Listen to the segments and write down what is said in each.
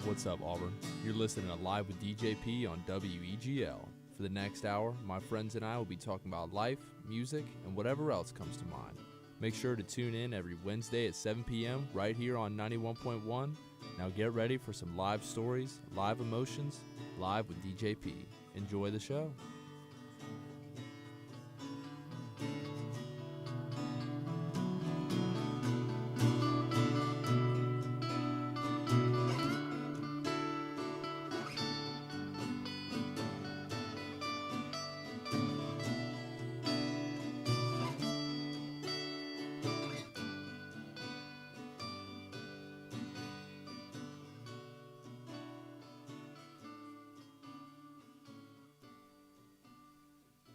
What's up, Auburn? You're listening to Live with DJP on WEGL. For the next hour, my friends and I will be talking about life, music, and whatever else comes to mind. Make sure to tune in every Wednesday at 7 p.m. right here on 91.1. Now get ready for some live stories, live emotions, live with DJP. Enjoy the show.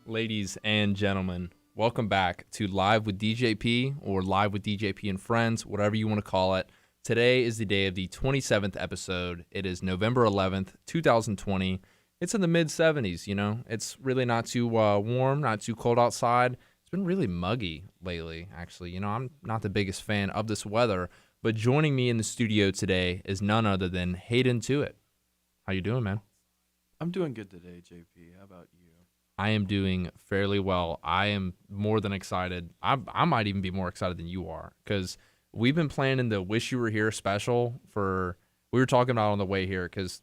Ladies and gentlemen, welcome back to Live with DJP or Live with DJP and Friends, whatever you want to call it. Today is the day of the 27th episode. It is November 11th, 2020. It's in the mid-70s, you know. It's really not too warm, not too cold outside. It's been really muggy lately, actually. You know, I'm not the biggest fan of this weather, but joining me in the studio today is none other than Hayden Tuite. How you doing, man? I'm doing good today, JP. How about you? I am doing fairly well. I am more than excited. I might even be more excited than you are because we've been planning the Wish You Were Here special we were talking about on the way here because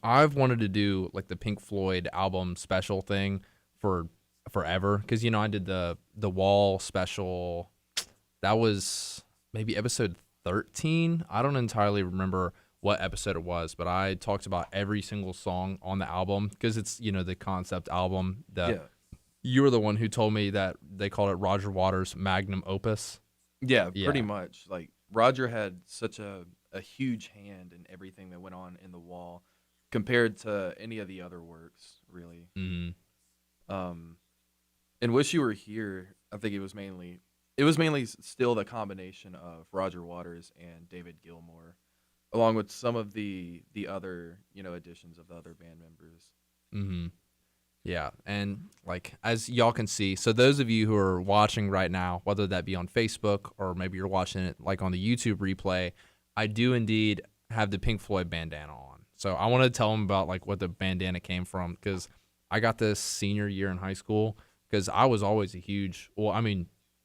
I've wanted to do like the Pink Floyd album special thing for forever because, you know, I did the Wall special. That was maybe episode 13. I don't entirely remember what episode it was, but I talked about every single song on the album because it's, you know, the concept album. You were the one who told me that they called it Roger Waters' magnum opus. Yeah, pretty much. Like, Roger had such a huge hand in everything that went on in The Wall compared to any of the other works, really. Mm-hmm. And Wish You Were Here, I think it was mainly still the combination of Roger Waters and David Gilmour, along with some of the other, you know, additions of the other band members. Mm-hmm. Yeah, and like as y'all can see, so those of you who are watching right now, whether that be on Facebook or maybe you're watching it like on the YouTube replay, I do indeed have the Pink Floyd bandana on. So I want to tell them about like what the bandana came from because I got this senior year in high school because I was always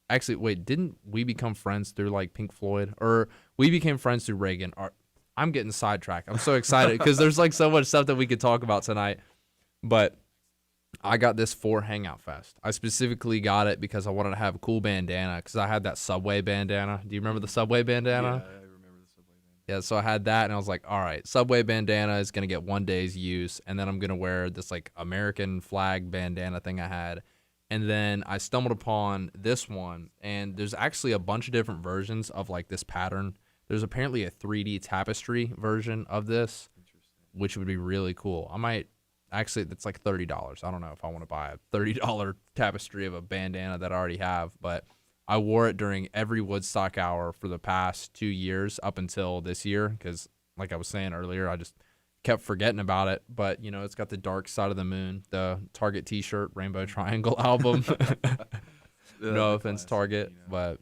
actually, wait, didn't we become friends through like Pink Floyd or we became friends through Reagan? I'm getting sidetracked. I'm so excited because there's like so much stuff that we could talk about tonight. But I got this for Hangout Fest. I specifically got it because I wanted to have a cool bandana because I had that Subway bandana. Do you remember the Subway bandana? Yeah, I remember the Subway bandana. Yeah, so I had that and I was like, all right, Subway bandana is going to get 1 day's use. And then I'm going to wear this like American flag bandana thing I had. And then I stumbled upon this one and there's actually a bunch of different versions of like this pattern. There's apparently a 3D tapestry version of this, which would be really cool. I might actually, it's like $30. I don't know if I want to buy a $30 tapestry of a bandana that I already have, but I wore it during every Woodstock hour for the past 2 years up until this year because, like I was saying earlier, I just kept forgetting about it. But, you know, it's got the Dark Side of the Moon, the Target t-shirt, Rainbow Triangle album. No offense, classic, Target, you know, but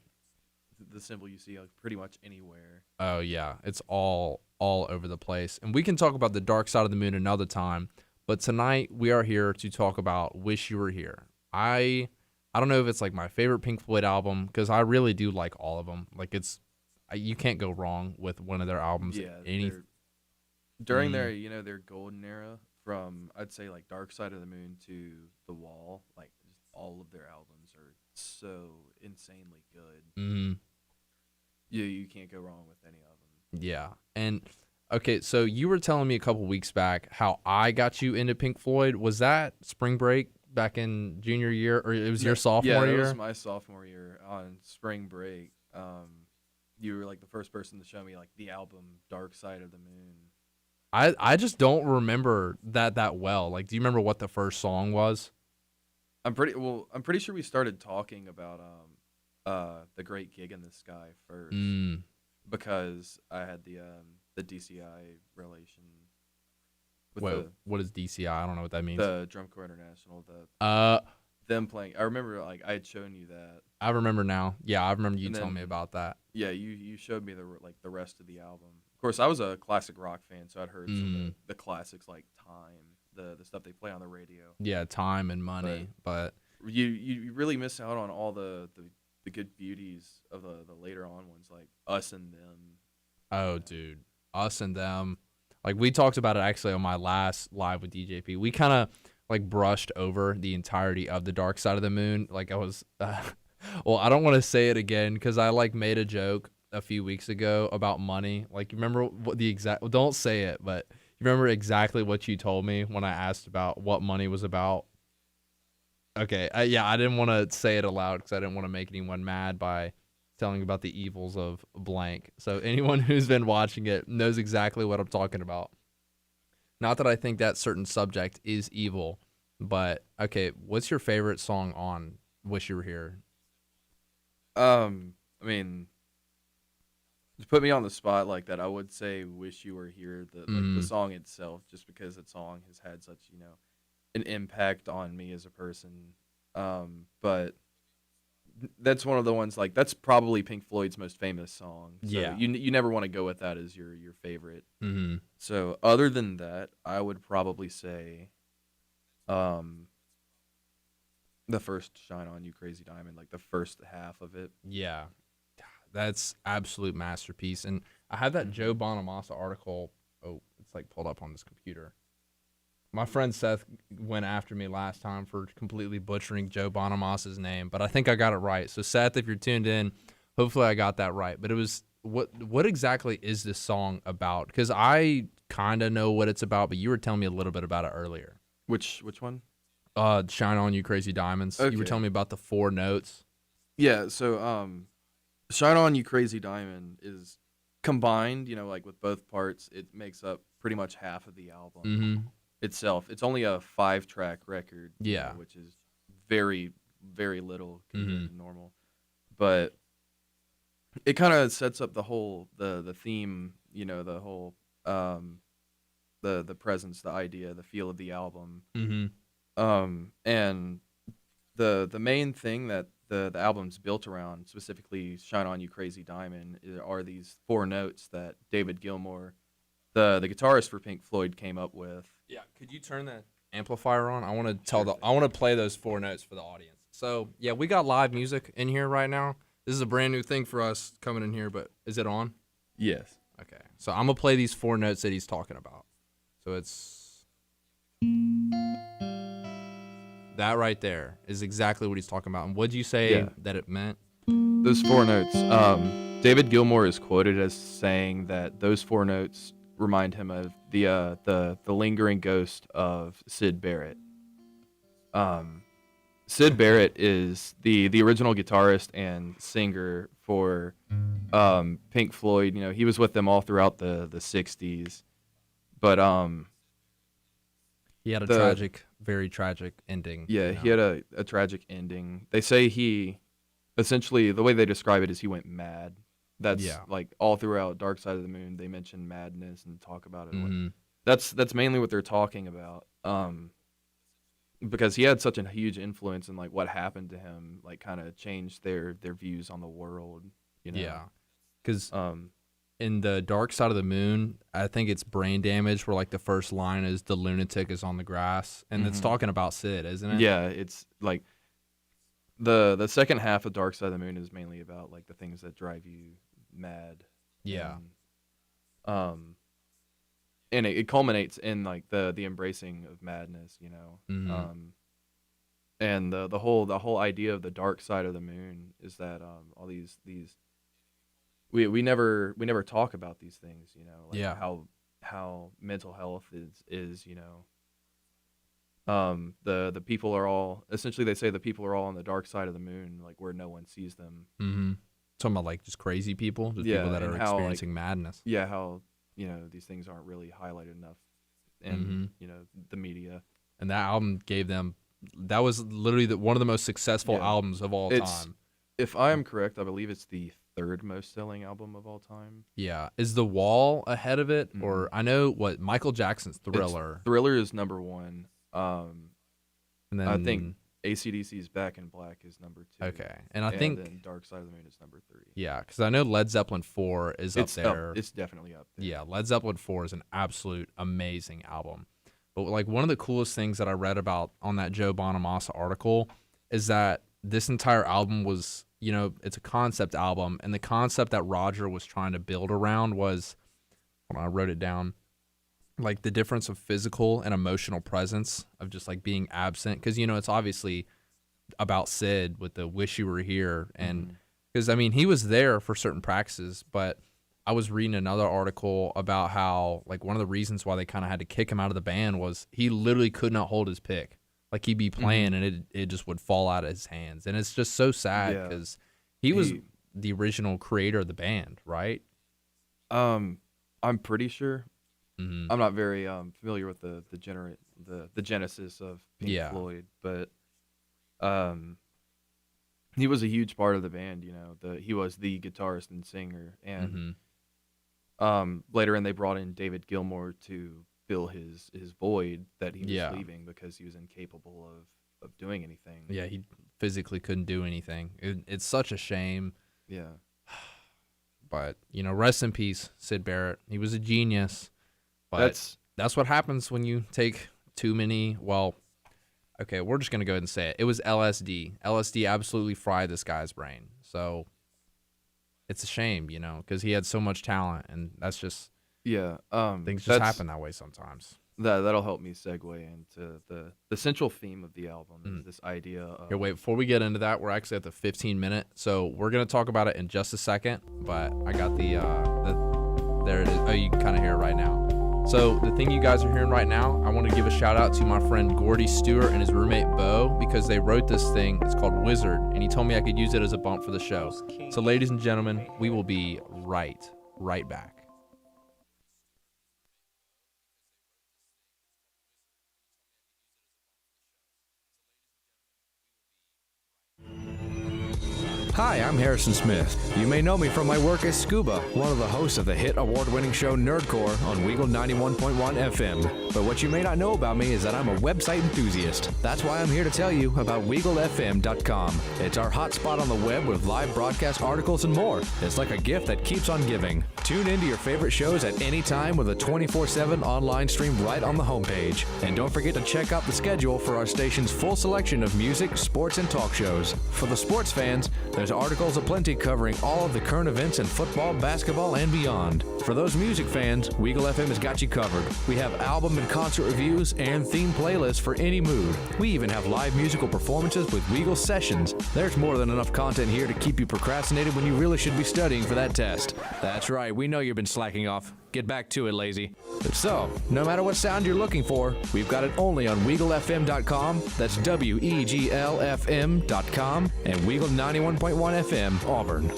the symbol you see like pretty much anywhere. Oh yeah, it's all over the place. And we can talk about the Dark Side of the Moon another time, but tonight we are here to talk about Wish You Were Here. I don't know if it's like my favorite Pink Floyd album because I really do like all of them. Like you can't go wrong with one of their albums. Yeah, during their, you know, their golden era from I'd say like Dark Side of the Moon to The Wall, like just all of their albums are so insanely good. Mm-hmm. Yeah, you can't go wrong with any of them. Yeah. And okay, so you were telling me a couple weeks back how I got you into Pink Floyd. Was that spring break back in junior year or it was your sophomore year? Yeah, it was my sophomore year on spring break. You were like the first person to show me like the album Dark Side of the Moon. I just don't remember that well. Like, do you remember what the first song was? I'm pretty sure we started talking about the Great Gig in the Sky first because I had the DCI relation. What is DCI? I don't know what that means. The Drum Corps International. Them playing. I remember like I had shown you that. I remember now. Yeah, I remember you telling me about that. Yeah, you showed me the rest of the album, Of course, I was a classic rock fan, so I'd heard some of Mm, the classics like Time, the stuff they play on the radio. yeah, time and But money, but you really miss out on all the good beauties of the later on ones like Us and Them. oh, You know. dude, us and them. Like we talked about it actually on my last live with DJP. We kind of like brushed over the entirety of the Dark Side of the Moon. Like I was, well, I don't want to say it again because I like made a joke a few weeks ago about money. Like you remember what the exact? Well, don't say it, but you remember exactly what you told me when I asked about what money was about. Okay, yeah, I didn't want to say it aloud because I didn't want to make anyone mad by telling about the evils of blank. So anyone who's been watching it knows exactly what I'm talking about. Not that I think that certain subject is evil, but okay, what's your favorite song on Wish You Were Here? I mean, to put me on the spot like that, I would say "Wish You Were Here." The Mm, song itself, just because that song has had such an impact on me as a person. But that's one of the ones like that's probably Pink Floyd's most famous song. So yeah. you never want to go with that as your favorite. Mm-hmm. So other than that, I would probably say um the first "Shine On You Crazy Diamond," like the first half of it. Yeah. That's absolute masterpiece. And I have that Hmm. Joe Bonamassa article. Oh, it's like pulled up on this computer. My friend Seth went after me last time for completely butchering Joe Bonamassa's name, but I think I got it right. So Seth, if you're tuned in, hopefully I got that right. But it was what exactly is this song about? Because I kind of know what it's about, but you were telling me a little bit about it earlier. Which one? Shine On You Crazy Diamonds. You were Okay. telling me about the four notes. Yeah, so "Shine On You Crazy Diamond" is combined, like with both parts, it makes up pretty much half of the album Mm-hmm. itself. It's only a 5-track record, Yeah. which is very, very little Mm-hmm. compared to normal. But it kind of sets up the theme, the whole the presence, the idea, the feel of the album. Mm-hmm. And the main thing that the album's built around, specifically "Shine On You Crazy Diamond," are these four notes that David Gilmour, the guitarist for Pink Floyd, came up with. Yeah, could you turn that amplifier on? I want to tell Sure thing. I want to play those four notes for the audience. So yeah, we got live music in here right now. This is a brand new thing for us coming in here, but is it on? Yes. Okay, so I'm gonna play these four notes that he's talking about. So it's that right there is exactly what he's talking about. And what'd you say Yeah. that it meant? Those four notes. David Gilmour is quoted as saying that those four notes remind him of the lingering ghost of Sid Barrett. Um, Sid Barrett is the original guitarist and singer for Pink Floyd. He was with them all throughout the '60s. But He had a the tragic, very tragic ending. yeah, he had a tragic ending. They say he essentially, the way they describe it is he went mad. That's Yeah. like all throughout Dark Side of the Moon. They mention madness and talk about it. Mm-hmm. That's mainly what they're talking about. Because he had such a huge influence in like what happened to him, like kind of changed their views on the world. You know. Yeah, because Um. in the Dark Side of the Moon, I think it's Brain Damage, where like the first line is "the lunatic is on the grass," and it's Mhm. talking about Sid, isn't it? Yeah, it's like the second half of Dark Side of the Moon is mainly about like the things that drive you mad. Yeah. And um and it culminates in like the embracing of madness. Mm-hmm. And the whole idea of the dark side of the moon is that all these we never talk about these things, like Yeah. how mental health is. The people are all, essentially, they say the people are all on the dark side of the moon, like where no one sees them. Mm-hmm. Talking about like just crazy people, just Yeah, people that and are how like experiencing madness. yeah, how these things aren't really highlighted enough in Mm-hmm. the media. And that album gave them. That was literally one of the most successful Yeah, albums of all it's time. if I am correct, I believe it's the third most selling album of all time. Yeah. Is The Wall ahead of it, Hmm. or I know Michael Jackson's It's Thriller, Thriller is number one. and I think then AC/DC's Back in Black is number 2. Okay, and I and think then Dark Side of the Moon is number 3. yeah, because I know Led Zeppelin 4 is up there. It's definitely up there. Yeah, Led Zeppelin 4 is an absolute amazing album. But like one of the coolest things that I read about on that Joe Bonamassa article is that this entire album was, it's a concept album, and the concept that Roger was trying to build around was, when I wrote it down, like the difference of physical and emotional presence of just like being absent. Because, it's obviously about Sid with the "Wish You Were Here," and because he was there for certain practices, but I was reading another article about how like one of the reasons why they kind of had to kick him out of the band was he literally could not hold his pick. Like he'd be playing and it just would fall out of his hands, and it's just so sad because he was the original creator of the band, right? I'm pretty sure. I'm not very familiar with the genesis of Pink Floyd, but he was a huge part of the band. He was the guitarist and singer, and later on they brought in David Gilmour to fill his void that he was leaving because he was incapable of doing anything. Yeah, he physically couldn't do anything. It's such a shame. Yeah. But, rest in peace, Sid Barrett. He was a genius. But that's what happens when you take too many, okay, we're just going to go ahead and say it. It was LSD. LSD absolutely fried this guy's brain. So it's a shame, because he had so much talent, and that's just things just happen that way sometimes. That'll help me segue into the central theme of the album is this idea of... Here, wait, before we get into that, we're actually at the 15-minute, so we're going to talk about it in just a second, but I got there it is. Oh, you can kind of hear it right now. So the thing you guys are hearing right now, I want to give a shout out to my friend Gordy Stewart and his roommate Bo, because they wrote this thing. It's called Wizard, and he told me I could use it as a bump for the show. So ladies and gentlemen, we will be right back. Hi, I'm Harrison Smith. You may know me from my work as Scuba, one of the hosts of the hit award-winning show Nerdcore on Weagle 91.1 FM. But what you may not know about me is that I'm a website enthusiast. That's why I'm here to tell you about WeagleFM.com. It's our hotspot on the web with live broadcast articles and more. It's like a gift that keeps on giving. Tune into your favorite shows at any time with a 24/7 online stream right on the homepage. And don't forget to check out the schedule for our station's full selection of music, sports, and talk shows. For the sports fans, there's articles aplenty covering all of the current events in football, basketball, and beyond. For those music fans, Weagle FM has got you covered. We have album and concert reviews and theme playlists for any mood. We even have live musical performances with Weagle Sessions. There's more than enough content here to keep you procrastinated when you really should be studying for that test. That's right, we know you've been slacking off. Get back to it, lazy. So, no matter what sound you're looking for, we've got it only on WeagleFM.com. That's WeaglFM.com and Weagle 91.1 FM, Auburn.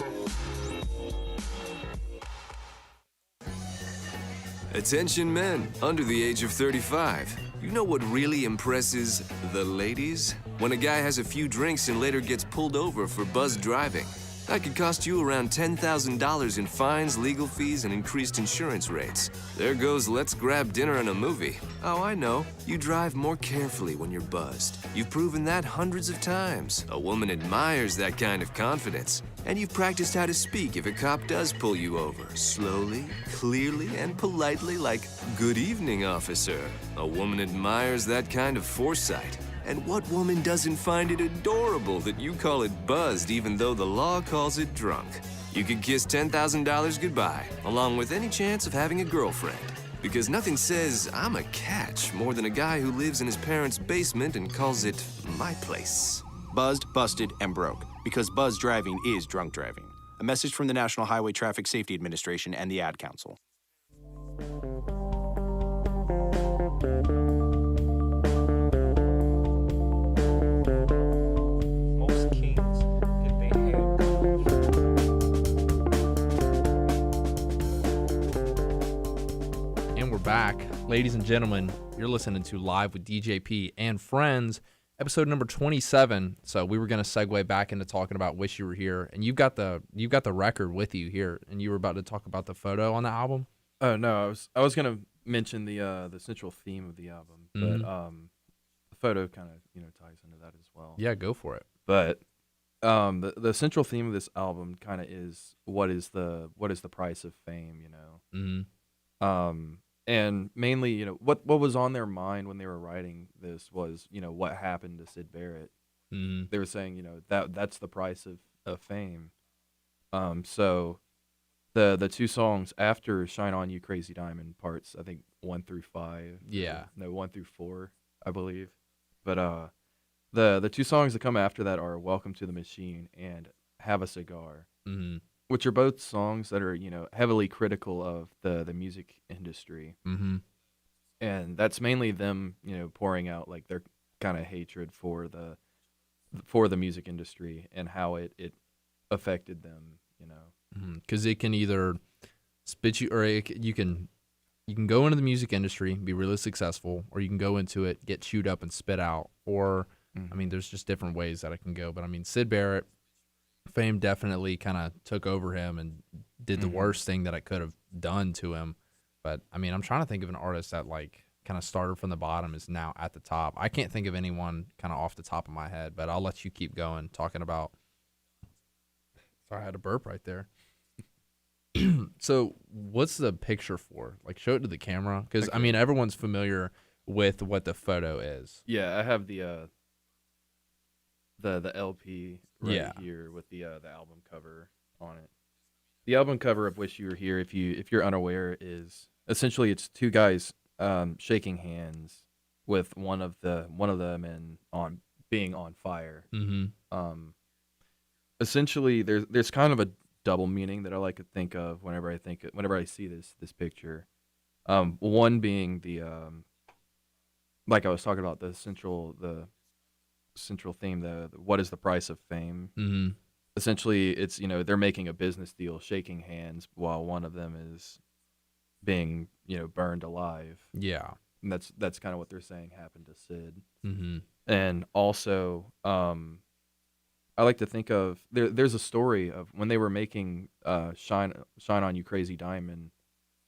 Attention men under the age of 35. You know what really impresses the ladies? When a guy has a few drinks and later gets pulled over for buzzed driving. That could cost you around $10,000 in fines, legal fees, and increased insurance rates. There goes let's grab dinner and a movie. Oh, I know. You drive more carefully when you're buzzed. You've proven that hundreds of times. A woman admires that kind of confidence. And you've practiced how to speak if a cop does pull you over. Slowly, clearly, and politely like, "Good evening, officer." A woman admires that kind of foresight. And what woman doesn't find it adorable that you call it buzzed even though the law calls it drunk? You could kiss $10,000 goodbye, along with any chance of having a girlfriend. Because nothing says, "I'm a catch," more than a guy who lives in his parents' basement and calls it my place. Buzzed, busted, and broke. Because buzzed driving is drunk driving. A message from the National Highway Traffic Safety Administration and the Ad Council. Most kings get their hair cut. And we're back. Ladies and gentlemen, you're listening to Live with DJP and Friends, episode number 27. So we were going to segue back into talking about Wish You Were Here. And you've got the record with you here, and you were about to talk about the photo on the album? Oh, no, I was going to mention the central theme of the album, but the photo kind of ties into that as well. Yeah, go for it. But the central theme of this album kind of is what is the price of fame, and mainly what was on their mind when they were writing this was what happened to Sid Barrett. They were saying that's the price of fame. So the two songs after Shine On You Crazy Diamond, parts I think 1 through 5, Yeah. no, 1 through 4 I believe, but the two songs that come after that are Welcome to the Machine and Have a Cigar, which are both songs that are heavily critical of the music industry. And that's mainly them pouring out like their kind of hatred for the music industry and how it affected them. Because it can either spit you, or you can go into the music industry, be really successful, or you can go into it, get chewed up and spit out. Or, I mean, there's just different ways that it can go. But I mean, Sid Barrett, fame definitely kind of took over him and did the worst thing that it could have done to him. But I mean, I'm trying to think of an artist that like kind of started from the bottom, is now at the top. I can't think of anyone kind of off the top of my head, but I'll let you keep going talking about. Sorry, I had a burp right there. So what's the picture for? Like, show it to the camera, because Okay. I mean, everyone's familiar with what the photo is. Yeah, I have the LP right here with the album cover on it. The album cover of Wish You Were Here, if you're unaware, is essentially it's two guys shaking hands with one of them being on fire. Essentially, there's kind of a double meaning that I like to think of whenever I see this picture. One being the like I was talking about, the central theme, the what is the price of fame. Essentially, it's they're making a business deal, shaking hands, while one of them is being burned alive. Yeah. And that's kind of what they're saying happened to Sid. And also, I like to think of there's a story of when they were making Shine On You Crazy Diamond,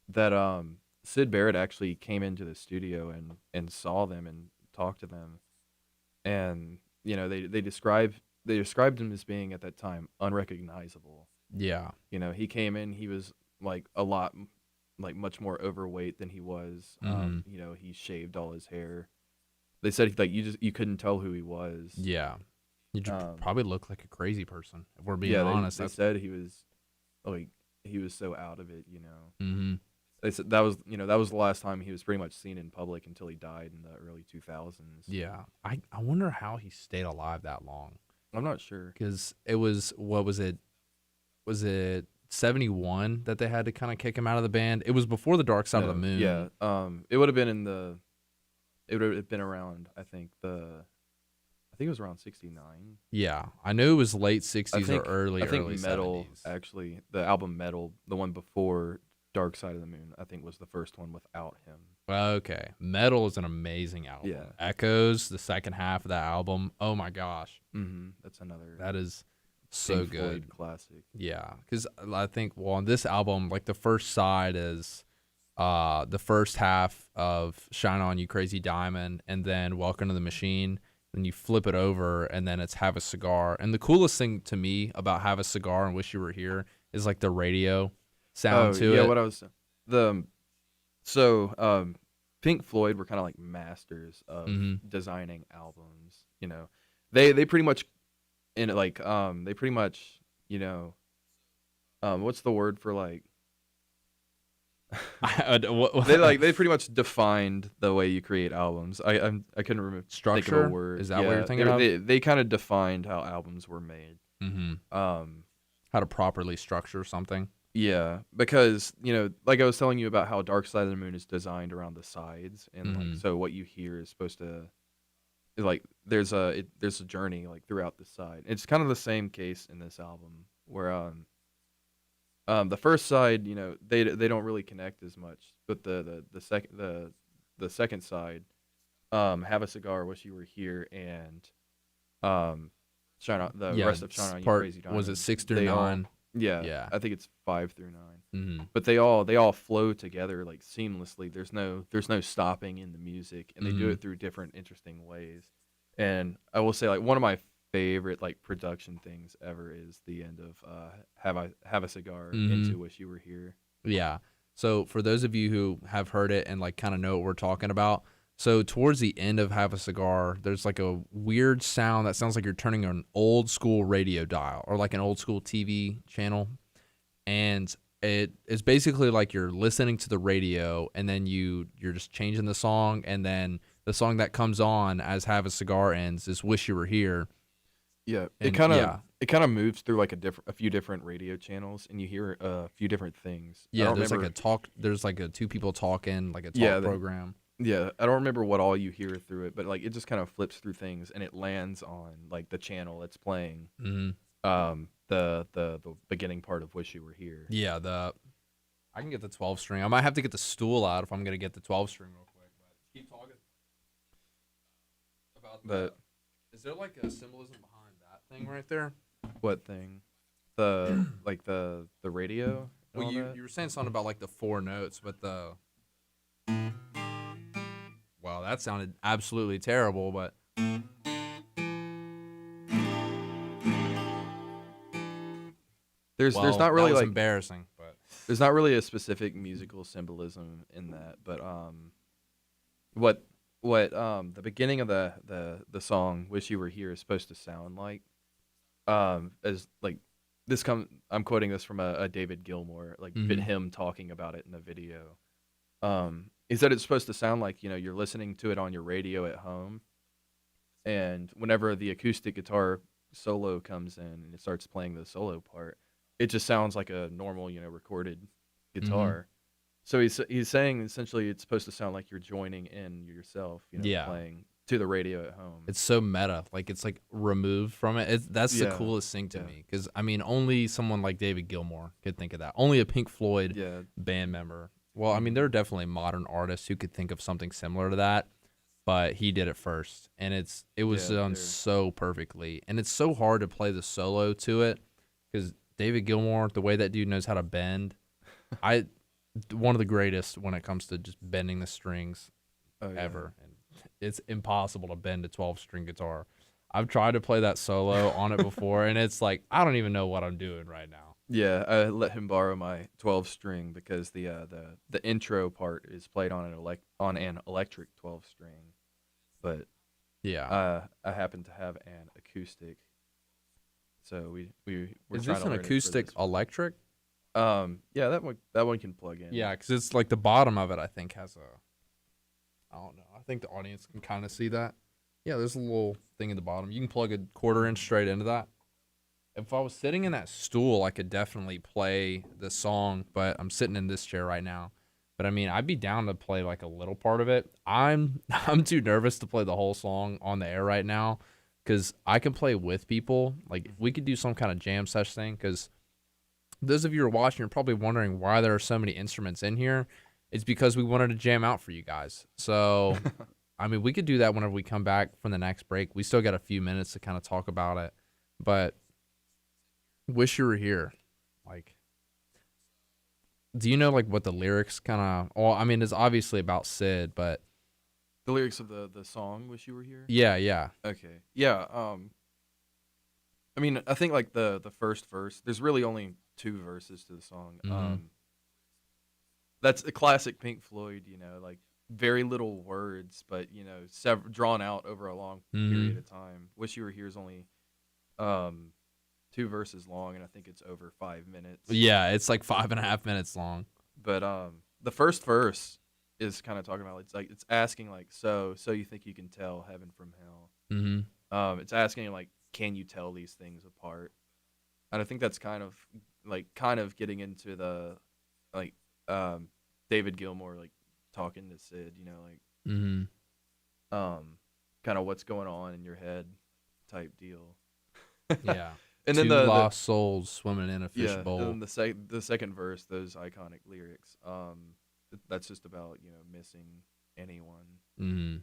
that Sid Barrett actually came into the studio and saw them and talked to them, and they described him as being at that time unrecognizable. Yeah. He came in, he was like much more overweight than he was. He shaved all his hair. They said like you couldn't tell who he was. Yeah. You probably look like a crazy person, if we're being Yeah, honest. they said he was so out of it. They said that was the last time he was pretty much seen in public until he died in the early 2000s. Yeah. I wonder how he stayed alive that long. I'm not sure. Because it was, what was it? Was it 71 that they had to kind of kick him out of the band? It was before the Dark Side of the Moon. Yeah. It would have been around, I think it was around 69. Yeah. I knew it was late 60s or early I think early Metal, 70s. actually, the album Metal, the one before Dark Side of the Moon, I think was the first one without him. Okay. Metal is an amazing album. Yeah. Echoes, the second half of that album. Oh my gosh. That's another. That is so Pink Floyd good. classic. Yeah. Because I think, well, on this album, like the first side is the first half of Shine On You Crazy Diamond, and then Welcome to the Machine. Then you flip it over, and then it's Have a Cigar. And the coolest thing to me about Have a Cigar and Wish You Were Here is like the radio sound to it. Yeah, what I was Pink Floyd were kind of like masters of designing albums. They pretty much what's the word for like they pretty much defined the way you create albums. I couldn't remember Structure? think of a word. Is that what you're thinking of? They kind of defined how albums were made. How to properly structure something. Yeah, because like I was telling you about how Dark Side of the Moon is designed around the sides, and like, so what you hear is supposed to like there's a journey like throughout the side. It's kind of the same case in this album where the first side they don't really connect as much, but the second side, Have a Cigar, Wish You Were Here, and Shine On, the rest of Shine On You part, Crazy Diamond. was it 6 through 9? Yeah, Yeah. I think it's 5 through 9. Mm-hmm. But they all flow together like seamlessly. There's no stopping in the music, and they do Mhm. it through different interesting ways. And I will say, like, one of my favorite like production things ever is the end of have a cigar Mhm. into Wish You Were Here. Yeah. So for those of you who have heard it and like kind of know what we're talking about, so towards the end of Have a Cigar, there's like a weird sound that sounds like you're turning an old school radio dial or like an old school TV channel. And it is basically like you're listening to the radio and then you're just changing the song, and then the song that comes on as Have a Cigar ends is Wish You Were Here. Yeah, it And kind of yeah. it kind of moves through like a few different radio channels, and you hear a few different things. I Yeah, don't there's like remember. a talk. There's like a two people talking, like a talk Yeah, program. yeah, I don't remember what all you hear through it, but like it just kind of flips through things, and it lands on like the channel that's playing Hmm. the beginning part of Wish You Were Here. Yeah, I can get the 12 string. I might have to get the stool out if I'm gonna get the 12 string real quick. But keep talking about But Is there like a symbolism behind that thing right there? what thing? The like the radio? and Well, all you that? you were saying something about like the 4 notes, but the wow, that sounded absolutely terrible. But There's well, not really that was like embarrassing. But there's not really a specific musical symbolism in that, but what the beginning of the song "Wish You Were Here" is supposed to sound like, as like I'm quoting this from a David Gilmour, like him talking about it in the video. He said it's supposed to sound like, you're listening to it on your radio at home, and whenever the acoustic guitar solo comes in and it starts playing the solo part, it just sounds like a normal, recorded guitar. So he's saying essentially it's supposed to sound like you're joining in yourself, Yeah. playing to the radio at home. it's so meta. Like it's like removed from it. That's the Yeah, coolest thing to yeah. me, because I mean, only someone like David Gilmour could think of that. Only a Pink Floyd Yeah, band member. Well, I mean, there are definitely modern artists who could think of something similar to that, but he did it first, and it was Yeah, done they're- so perfectly, and it's so hard to play the solo to it because David Gilmour, the way that dude knows how to bend, one of the greatest when it comes to just bending the strings oh, yeah. ever, and it's impossible to bend a 12-string guitar. I've tried to play that solo on it before, and it's like I don't even know what I'm doing right now. Yeah, I let him borrow my 12 string because the intro part is played on an electric 12 string, but Yeah. I happen to have an acoustic, so we're Is trying this to an learn it for acoustic this one. electric? Yeah, that one can plug in. Yeah, because it's like the bottom of it, I think, has I don't know. I think the audience can kind of see that. Yeah, there's a little thing at the bottom. You can plug a 1/4 inch straight into that. If I was sitting in that stool, I could definitely play the song, but I'm sitting in this chair right now. But I mean, I'd be down to play like a little part of it. I'm too nervous to play the whole song on the air right now, because I can play with people. Like if we could do some kind of jam sesh thing, because those of you who are watching are probably wondering why there are so many instruments in here. It's because we wanted to jam out for you guys. So, I mean, we could do that whenever we come back from the next break. We still got a few minutes to kind of talk about it. But Wish You Were Here. Like, do you know like what the lyrics kind of? Well, I mean, it's obviously about Sid, but The lyrics of the song "Wish You Were Here." yeah. Okay. Yeah. I mean, I think like the first verse. There's really only 2 verses to the song. Mhm. That's a classic Pink Floyd. Like very little words, but drawn out over a long period of time. "Wish You Were Here" is only 2 verses long, and I think it's over 5 minutes. Yeah, it's like 5.5 minutes long. But the first verse is kind of talking about, it's asking like, so you think you can tell heaven from hell? Mm-hmm. It's asking like, can you tell these things apart? And I think that's kind of getting into the like David Gilmour like talking to Sid, like Mm-hmm. kind of what's going on in your head type deal. Yeah. And Two then the lost souls swimming in a fish yeah, bowl. and then the second verse, those iconic lyrics. That's just about missing anyone. Mm-hmm.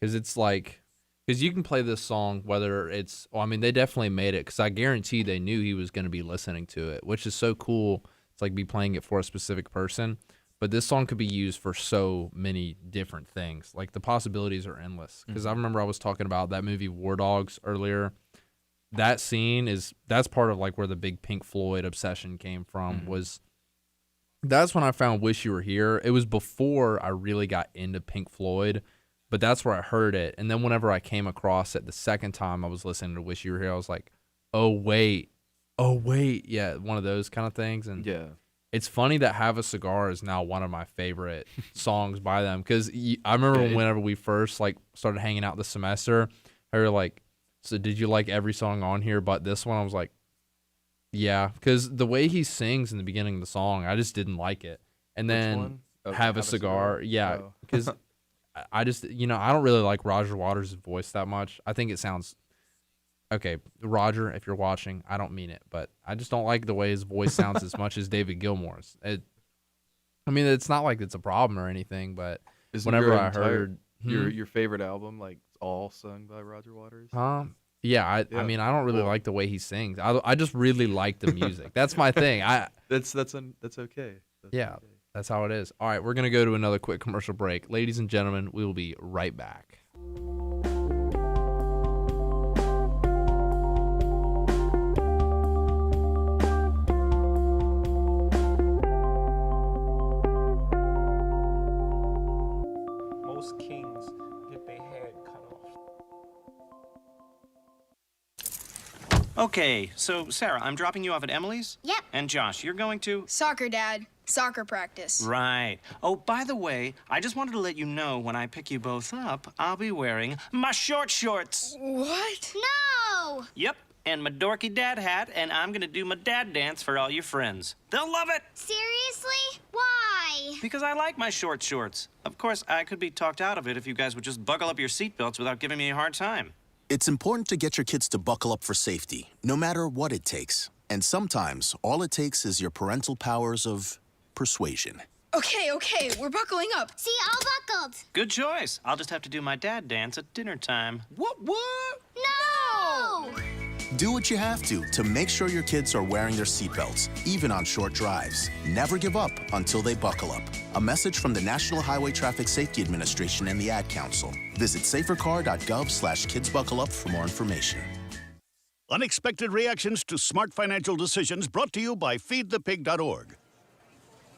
Because it's like Because you can play this song whether it's, well, I mean, they definitely made it because I guarantee they knew he was going to be listening to it, which is so cool. It's like be playing it for a specific person. But this song could be used for so many different things. Like the possibilities are endless. Because I remember I was talking about that movie War Dogs earlier. That scene that's part of like where the big Pink Floyd obsession came from. That's when I found Wish You Were Here. It was before I really got into Pink Floyd. But that's where I heard it. And then whenever I came across it the second time I was listening to Wish You Were Here, I was like, oh, wait. Yeah, one of those kind of things. And Yeah. it's funny that Have a Cigar is now one of my favorite songs by them. Because I remember whenever we first like started hanging out this semester, I were like, so did you like every song on here but this one? I was like, yeah. Because the way he sings in the beginning of the song, I just didn't like it. And then one? Oh, Have a Cigar. Yeah. Because I just, I don't really like Roger Waters' voice that much. I think it sounds, okay, Roger, if you're watching, I don't mean it, but I just don't like the way his voice sounds as much as David Gilmour's. I mean, it's not like it's a problem or anything, but whenever I heard your favorite album, like all sung by Roger Waters. Yeah, I mean, I don't really like the way he sings. I just really like the music. That's my thing. That's okay. Yeah. That's how it is. All right, we're going to go to another quick commercial break. Ladies and gentlemen, we will be right back. Most kings get their head cut off. Okay, so Sarah, I'm dropping you off at Emily's? Yep. And Josh, you're going to? Soccer, Dad. Soccer practice. Right. Oh, by the way, I just wanted to let you know when I pick you both up, I'll be wearing my short shorts. What? No! Yep, and my dorky dad hat, and I'm gonna do my dad dance for all your friends. They'll love it! Seriously? Why? Because I like my short shorts. Of course, I could be talked out of it if you guys would just buckle up your seatbelts without giving me a hard time. It's important to get your kids to buckle up for safety, no matter what it takes. And sometimes, all it takes is your parental powers of persuasion. Okay, we're buckling up. See, all buckled. Good choice. I'll just have to do my dad dance at dinner time. What? No! Do what you have to make sure your kids are wearing their seatbelts, even on short drives. Never give up until they buckle up. A message from the National Highway Traffic Safety Administration and the Ad Council. Visit safercar.gov/kidsbuckleup for more information. Unexpected reactions to smart financial decisions brought to you by feedthepig.org.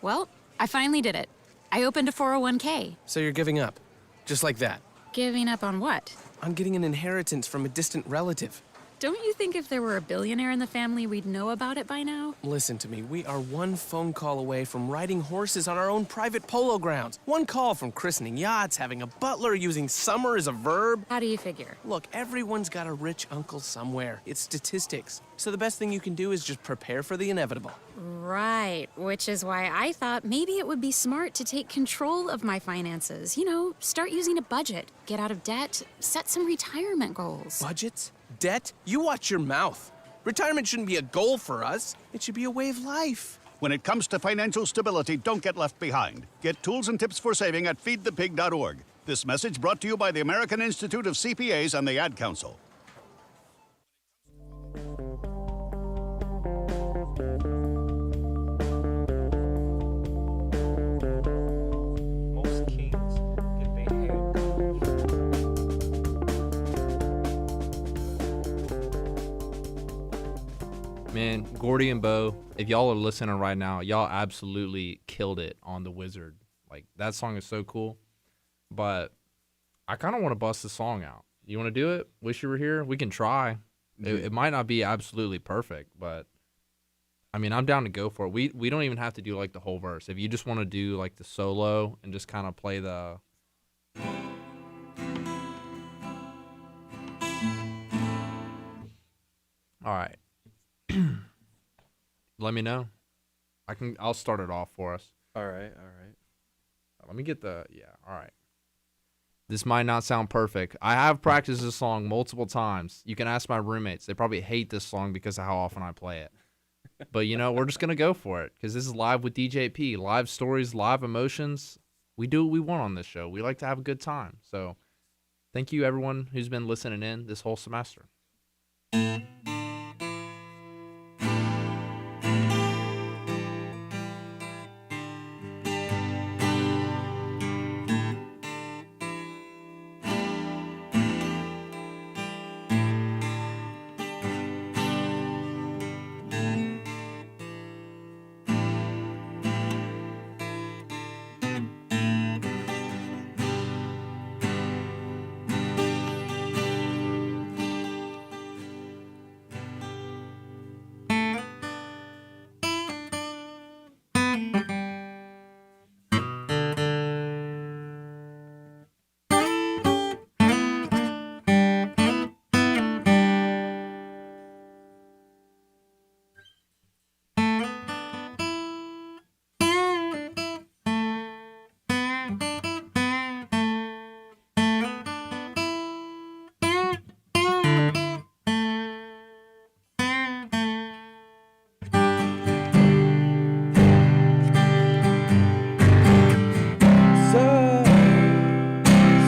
Well, I finally did it. I opened a 401k. So you're giving up? Just like that? Giving up on what? On getting an inheritance from a distant relative. Don't you think if there were a billionaire in the family, we'd know about it by now? Listen to me, we are one phone call away from riding horses on our own private polo grounds. One call from christening yachts, having a butler, using summer as a verb. How do you figure? Look, everyone's got a rich uncle somewhere. It's statistics. So the best thing you can do is just prepare for the inevitable. Right, which is why I thought maybe it would be smart to take control of my finances. You know, start using a budget, get out of debt, set some retirement goals. Budgets? Debt? You watch your mouth. Retirement shouldn't be a goal for us. It should be a way of life. When it comes to financial stability, don't get left behind. Get tools and tips for saving at feedthepig.org. This message brought to you by the American Institute of CPAs and the Ad Council. Most kings get their head cut off. Man, Gordy and Bo, if y'all are listening right now, y'all absolutely killed it on The Wizard. Like, that song is so cool. But I kind of want to bust the song out. You want to do it? Wish You Were Here? We can try. It might not be absolutely perfect, but I mean, I'm down to go for it. We don't even have to do like the whole verse. If you just want to do like the solo and just kind of play the All right. Let me know. I'll start it off for us. All right. Let me get all right. This might not sound perfect. I have practiced this song multiple times. You can ask my roommates. They probably hate this song because of how often I play it. But, we're just going to go for it because this is live with DJP. Live stories, live emotions. We do what we want on this show. We like to have a good time. So thank you everyone who's been listening in this whole semester.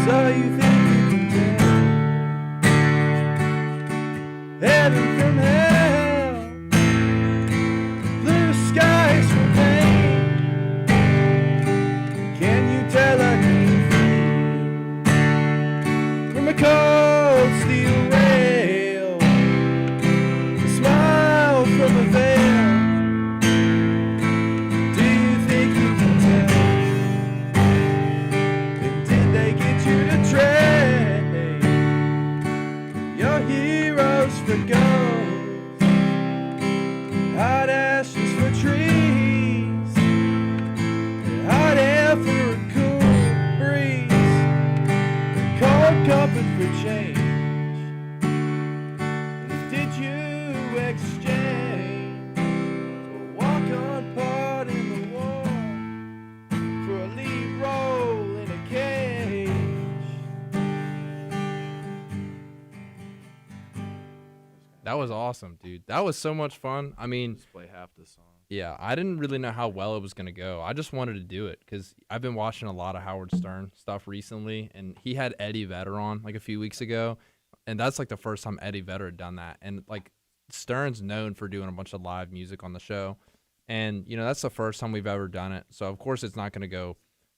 So you think you can tell heaven from hell, blue skies from pain? Can you tell I can feel from a cold steel rail, a smile from a veil? Do you think you can tell? They get you to trade your heroes for ghosts, hot ashes for trees, hot air for a cool breeze, cold comfort for change. Did you exchange a walk-on part in the war for a lead role in a cage? That was awesome, dude. That was so much fun. I mean, Just play half the song. yeah, I didn't really know how well it was going to go. I just wanted to do it because I've been watching a lot of Howard Stern stuff recently, and he had Eddie Vedder on like a few weeks ago, and that's like the first time Eddie Vedder had done that. And like Stern's known for doing a bunch of live music on the show, and that's the first time we've ever done it. So of course it's not going to go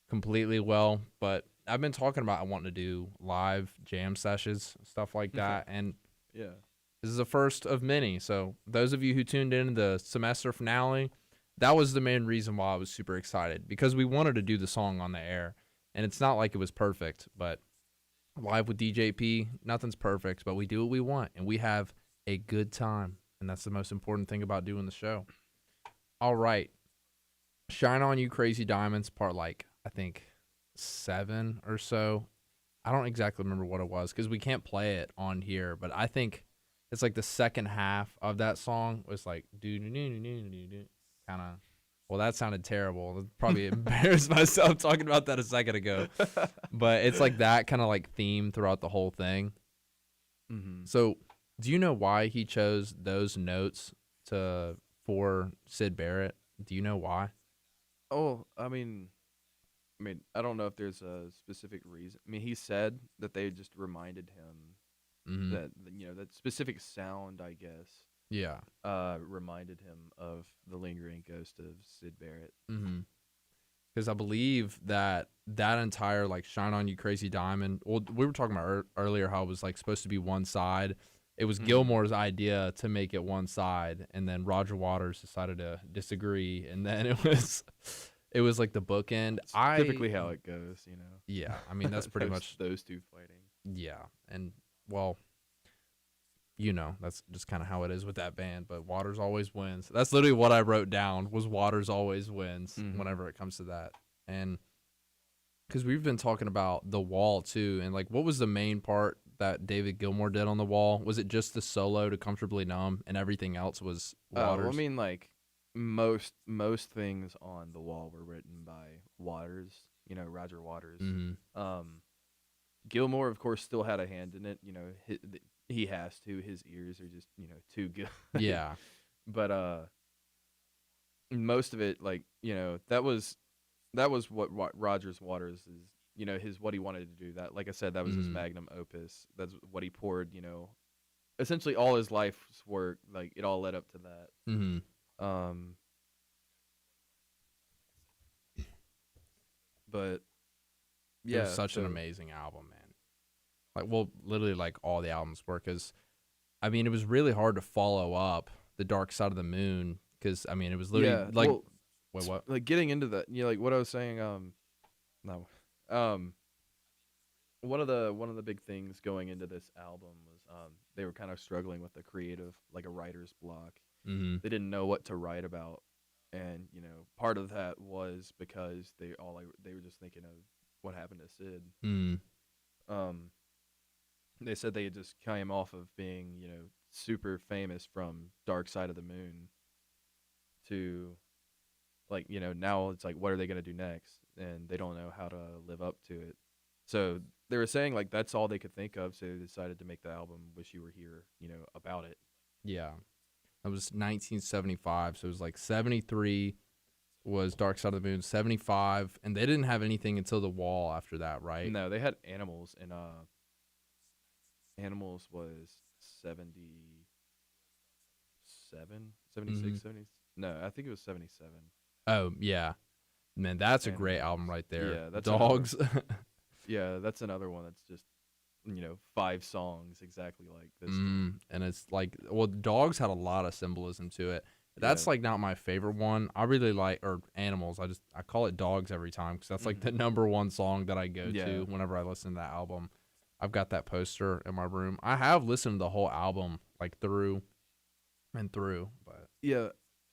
completely well, but I've been talking about I want to do live jam sessions, stuff like that, and Yeah. this is the first of many. So those of you who tuned in the semester finale, that was the main reason why I was super excited, because we wanted to do the song on the air. And it's not like it was perfect, but live with DJP, nothing's perfect, but we do what we want, and we have a good time. And that's the most important thing about doing the show. All right. Shine On You Crazy Diamonds, part I think 7 or so. I don't exactly remember what it was because we can't play it on here, but I think it's like the second half of that song was like kind of. Well, that sounded terrible. I'd probably embarrassed myself talking about that a second ago, but it's like that kind of like theme throughout the whole thing. Mm-hmm. So, do you know why he chose those notes for Syd Barrett? Do you know why? Oh, I mean, I don't know if there's a specific reason. I mean, he said that they just reminded him that that specific sound, I guess. Yeah. Reminded him of the lingering ghost of Syd Barrett. Mm-hmm. Because I believe that entire like "Shine On You Crazy Diamond." Well, we were talking about earlier how it was like supposed to be one side. It was Gilmore's idea to make it one side, and then Roger Waters decided to disagree, and then it was like the bookend. It's typically how it goes, Yeah, I mean that's pretty much those two fighting. Yeah, and well, that's just kind of how it is with that band. But Waters always wins. That's literally what I wrote down was Waters always wins whenever it comes to that. And because we've been talking about The Wall too, and like what was the main part that David Gilmour did on The Wall? Was it just the solo to Comfortably Numb, and everything else was Waters? Well, I mean, like most things on The Wall were written by Waters. Roger Waters. Mm-hmm. Gilmour, of course, still had a hand in it. He has to. His ears are just too good. Yeah. But most of it, like that was what Roger Waters' you know, what he wanted to do. That, like I said, that was his magnum opus. That's what he poured, you know, essentially all his life's work. Like, it all led up to that. But yeah, it was such an amazing album, man. Like, well, literally, like, all the albums were, because, I mean, it was really hard to follow up The Dark Side of the Moon, because, I mean, it was literally, like, wait, what? Like, getting into that, you know, like, what I was saying, one of the big things going into this album was, they were kind of struggling with the creative, like, a writer's block. They didn't know what to write about, and, you know, part of that was because they were just thinking of what happened to Sid. They said they had just came off of being, you know, super famous from Dark Side of the Moon to, like, you know, now it's like, what are they going to do next? And they don't know how to live up to it. So they were saying, like, that's all they could think of, so they decided to make the album Wish You Were Here, you know, about it. Yeah. It was 1975, so it was like 73 was Dark Side of the Moon, 75, and they didn't have anything until The Wall after that, right? No, they had Animals, and Animals was 77, 76, 70. No, I think it was 77. Oh, yeah. Man, that's a great album right there. Yeah, that's Dogs. Yeah, that's another one that's just, you know, 5 songs exactly like this. And it's like, well, Dogs had a lot of symbolism to it. That's like not my favorite one. I really like, or Animals. I call it Dogs every time, because that's like the number one song that I go to whenever I listen to that album. I've got that poster in my room. I have listened to the whole album, like, through and through, but yeah,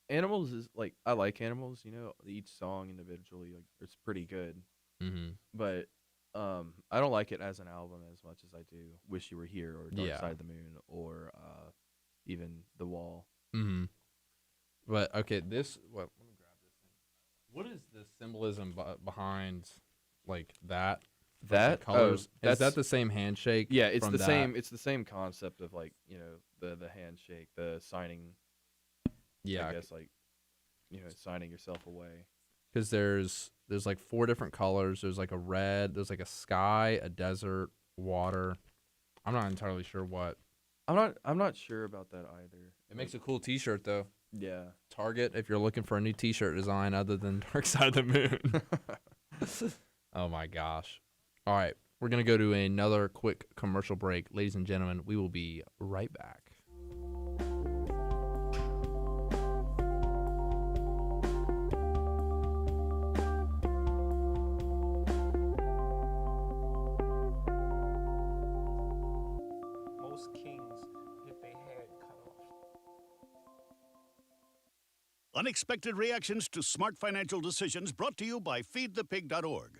Animals is like, I like Animals. You know, each song individually, like, it's pretty good. But I don't like it as an album as much as I do Wish You Were Here or Dark Side of the Moon or even The Wall. But okay, let me grab this thing. What is the symbolism behind, like, that? That colors. Is that the same handshake? Yeah, it's the same. It's the same concept of, like, you know, the handshake, the signing. Yeah, I guess, like, you know, signing yourself away. Because there's like 4 different colors. There's like a red. There's like a sky, a desert, water. I'm not entirely sure what. I'm not sure about that either. It makes a cool T-shirt though. Yeah. Target, if you're looking for a new T-shirt design other than Dark Side of the Moon. Oh my gosh. All right, we're going to go to another quick commercial break. Ladies and gentlemen, we will be right back. Most kings get their head cut off. Unexpected reactions to smart financial decisions brought to you by feedthepig.org.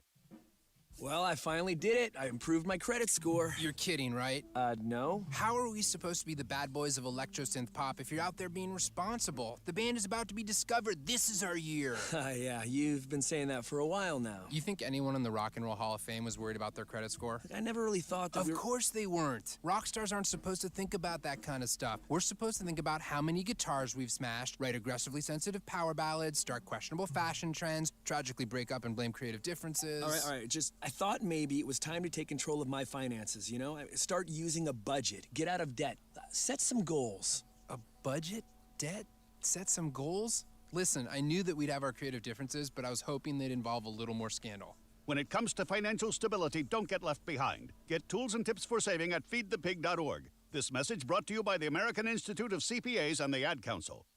Well, I finally did it. I improved my credit score. You're kidding, right? No. How are we supposed to be the bad boys of electro-synth pop if you're out there being responsible? The band is about to be discovered. This is our year. Yeah, you've been saying that for a while now. You think anyone in the Rock and Roll Hall of Fame was worried about their credit score? I never really thought that. Of course they weren't. Rock stars aren't supposed to think about that kind of stuff. We're supposed to think about how many guitars we've smashed, write aggressively sensitive power ballads, start questionable fashion trends, tragically break up and blame creative differences. All right. I thought maybe it was time to take control of my finances, you know? Start using a budget, get out of debt, set some goals. A budget? Debt? Set some goals? Listen, I knew that we'd have our creative differences, but I was hoping they'd involve a little more scandal. When it comes to financial stability, don't get left behind. Get tools and tips for saving at feedthepig.org. This message brought to you by the American Institute of CPAs and the Ad Council.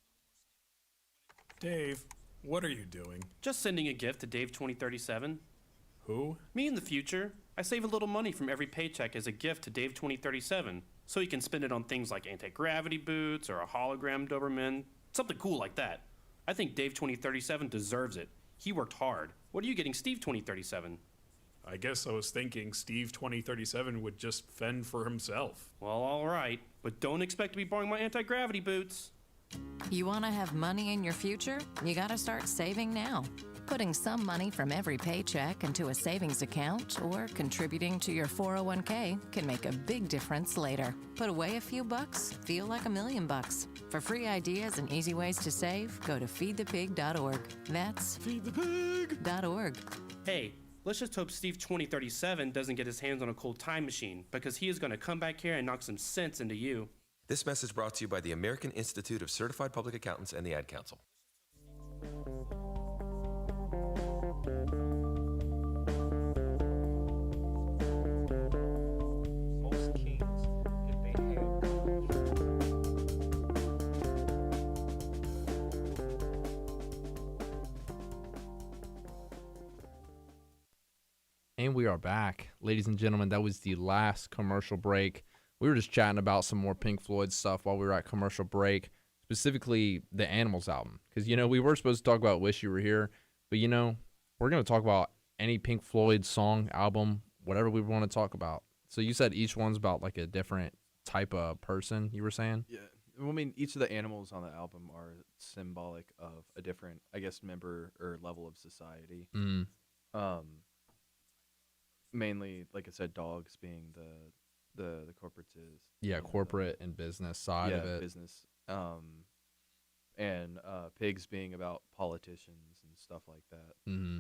Dave, what are you doing? Just sending a gift to Dave 2037. Who? Me in the future. I save a little money from every paycheck as a gift to Dave 2037, so he can spend it on things like anti-gravity boots or a hologram Doberman, something cool like that. I think Dave 2037 deserves it. He worked hard. What are you getting Steve 2037? I guess I was thinking Steve 2037 would just fend for himself. Well, all right, but don't expect to be borrowing my anti-gravity boots. You want to have money in your future? You got to start saving now. Putting some money from every paycheck into a savings account or contributing to your 401k can make a big difference later. Put away a few bucks, feel like $1 million. For free ideas and easy ways to save, go to feedthepig.org. That's feedthepig.org. Hey, Let's just hope Steve 2037 doesn't get his hands on a cold time machine, because he is going to come back here and knock some sense into you. This message brought to you by the American Institute of Certified Public Accountants and the Ad Council. Most kings, if they had And we are back. Ladies and gentlemen, that was the last commercial break. We were just chatting about some more Pink Floyd stuff while we were at commercial break, specifically the Animals album. Because, we were supposed to talk about Wish You Were Here, but, we're going to talk about any Pink Floyd song, album, whatever we want to talk about. So you said each one's about, like, a different type of person, you were saying? Yeah. Well, I mean, each of the animals on the album are symbolic of a different, I guess, member or level of society. Mm. Mainly, like I said, dogs being the corporatist. Yeah, corporate and business side of it. Business. And pigs being about politicians and stuff like that. Mm-hmm.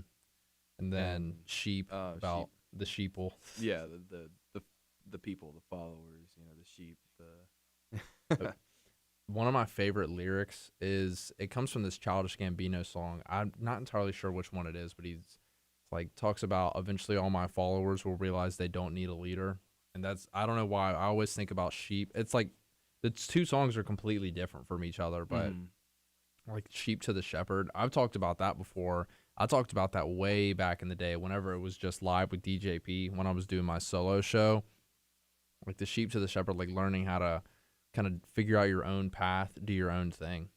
And then sheep about the sheeple. Yeah, the people, the followers, the sheep, One of my favorite lyrics is, it comes from this Childish Gambino song. I'm not entirely sure which one it is, but he's like talks about eventually all my followers will realize they don't need a leader. And that's, I don't know why, I always think about sheep. It's like the two songs are completely different from each other, but like Sheep to the Shepherd, I've talked about that before. I talked about that way back in the day whenever it was just live with DJP when I was doing my solo show. Like the Sheep to the Shepherd, like learning how to kind of figure out your own path, do your own thing.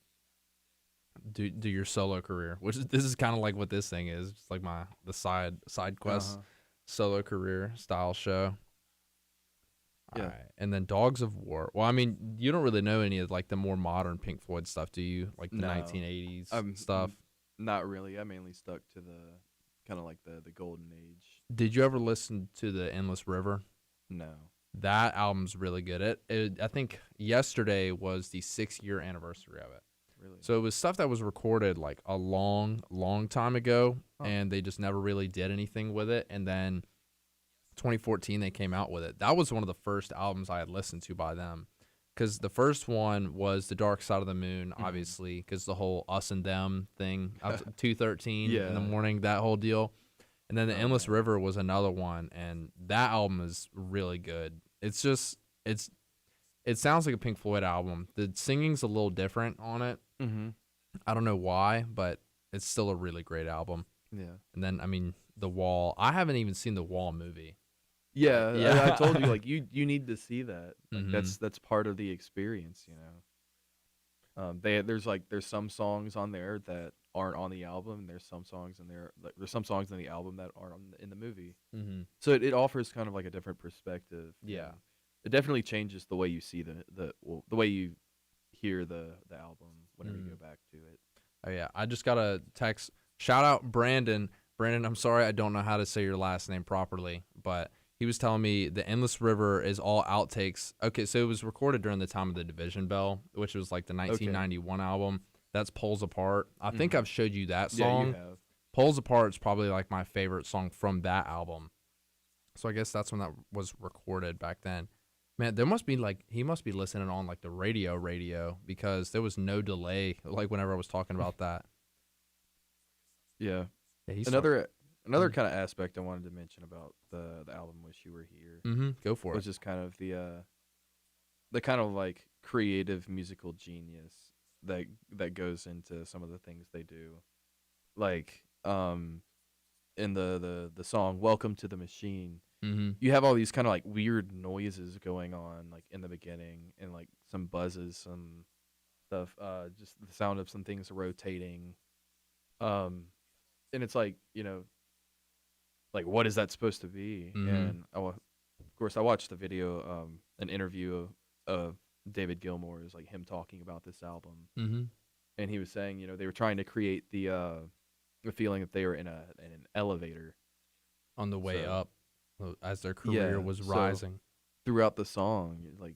Do your solo career, this is kind of like what this thing is, just like the side quest solo career style show. Yeah. All right. And then Dogs of War. Well, I mean, you don't really know any of like the more modern Pink Floyd stuff, do you? Like the 1980s stuff? Not really. I mainly stuck to the kind of like the golden age. Did you ever listen to the Endless River? No. That album's really good. I think yesterday was the 6-year anniversary of it. Really? So it was stuff that was recorded like a long, long time ago, and they just never really did anything with it. And then 2014, they came out with it. That was one of the first albums I had listened to by them, because the first one was The Dark Side of the Moon, obviously, because the whole us and them thing, 2:13 in the morning, that whole deal. And then the Endless River was another one, and that album is really good. It's just, it sounds like a Pink Floyd album. The singing's a little different on it. Mm-hmm. I don't know why, but it's still a really great album. Yeah. And then, I mean, The Wall. I haven't even seen The Wall movie. Yeah. I told you, like, you need to see that. Like, that's part of the experience, There's some songs on there that aren't on the album. And there's some songs in there. Like, there's some songs in the album that aren't in the movie. Mm-hmm. So it offers kind of like a different perspective. Yeah. It definitely changes the way you see the way you hear the album whenever you go back to it. Oh yeah, I just got a text. Shout out Brandon. Brandon, I'm sorry I don't know how to say your last name properly, but he was telling me the Endless River is all outtakes. Okay, so it was recorded during the time of the Division Bell, which was like the 1991 album. That's Poles Apart. I think I've showed you that song. Yeah, you have. Poles Apart is probably like my favorite song from that album. So I guess that's when that was recorded back then. Man, there must be like, he must be listening on like the radio, because there was no delay like whenever I was talking about that. Yeah. He's Another kind of aspect I wanted to mention about the album Wish You Were Here. Mm-hmm. Go for it. Was just kind of the kind of like creative musical genius that goes into some of the things they do. Like in the song Welcome to the Machine, you have all these kind of like weird noises going on like in the beginning, and like some buzzes, some stuff, just the sound of some things rotating. And it's like, like, what is that supposed to be? And of course I watched the video, an interview of David Gilmour's, like him talking about this album. And he was saying, they were trying to create the feeling that they were in an elevator on the way up as their career was rising. Throughout the song, like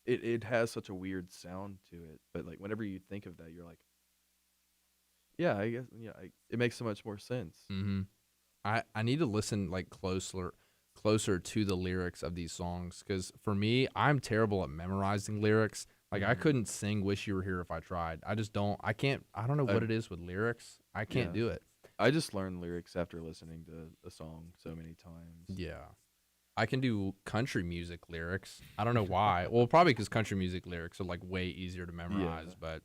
it has such a weird sound to it, but like whenever you think of that, you're like, yeah, I guess, it makes so much more sense. I need to listen like closer to the lyrics of these songs, because for me, I'm terrible at memorizing lyrics. Like I couldn't sing "Wish You Were Here" if I tried. I just don't. I can't. I don't know what it is with lyrics. I can't do it. I just learned lyrics after listening to a song so many times. Yeah. I can do country music lyrics. I don't know why. Well, probably because country music lyrics are like way easier to memorize, but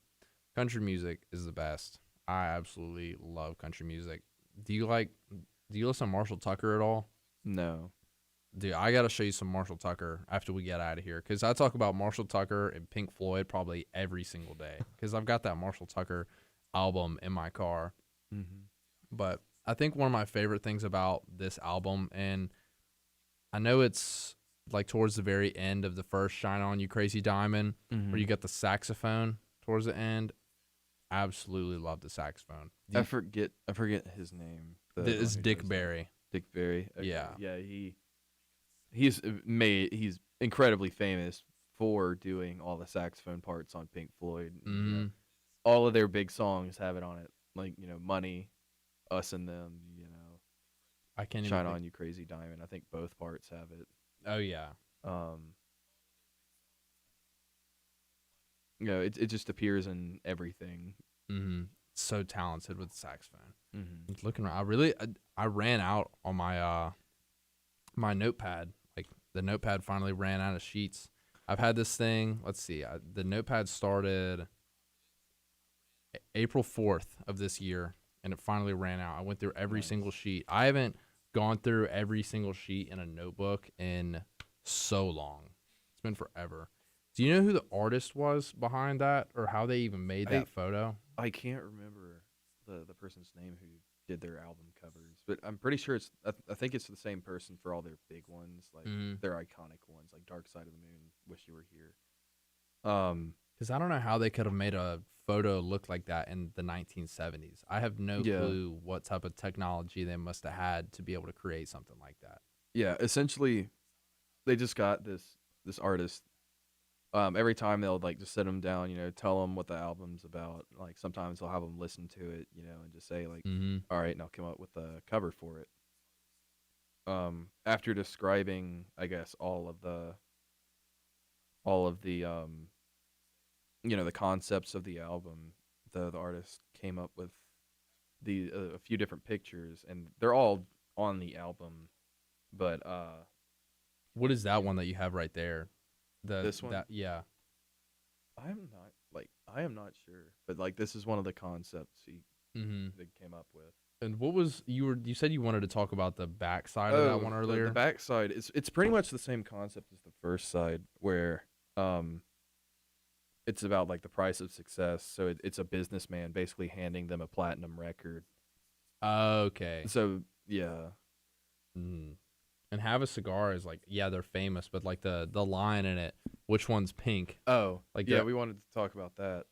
country music is the best. I absolutely love country music. Do you listen to Marshall Tucker at all? No. Dude, I got to show you some Marshall Tucker after we get out of here, because I talk about Marshall Tucker and Pink Floyd probably every single day, because I've got that Marshall Tucker album in my car. Mm-hmm. But I think one of my favorite things about this album, and I know it's like towards the very end of the first Shine On You Crazy Diamond, where you got the saxophone towards the end. Absolutely love the saxophone. I forget his name. It's Dick Barry. Dick Barry. Okay. Yeah. Yeah, he's incredibly famous for doing all the saxophone parts on Pink Floyd. You know, all of their big songs have it on it, like, you know, Money, Us and Them, you know. I can't Shine even On You Crazy Diamond. I think both parts have it. Oh yeah. You know, it just appears in everything. So talented with the saxophone. Mm-hmm. Looking around, I ran out on my my notepad. Like the notepad finally ran out of sheets. I've had this thing. Let's see. The notepad started April 4th of this year, and it finally ran out. I went through every single sheet. I haven't gone through every single sheet in a notebook in so long. It's been forever. Do you know who the artist was behind that, or how they even made that photo? I can't remember the person's name who did their album covers, but I'm pretty sure I think it's the same person for all their big ones, like their iconic ones, like Dark Side of the Moon, Wish You Were Here. Because I don't know how they could have made a photo look like that in the 1970s. I have no clue what type of technology they must have had to be able to create something like that. Yeah, essentially, they just got this artist. Every time they'll like just sit them down, you know, tell them what the album's about. Like sometimes they'll have them listen to it, you know, and just say like, all right, now come up with a cover for it. After describing, I guess, all of the you know, the concepts of the album, the artist came up with a few different pictures, and they're all on the album. But what is that one that you have right there? This one? Yeah. I am not sure, but like this is one of the concepts they came up with. And what was you said you wanted to talk about the back side of that one earlier? The back side it's pretty much the same concept as the first side, where it's about like the price of success. So it's a businessman basically handing them a platinum record. Okay. So yeah. And Have a Cigar is like, yeah, they're famous, but like the line in it, which one's pink? Oh, like yeah, we wanted to talk about that.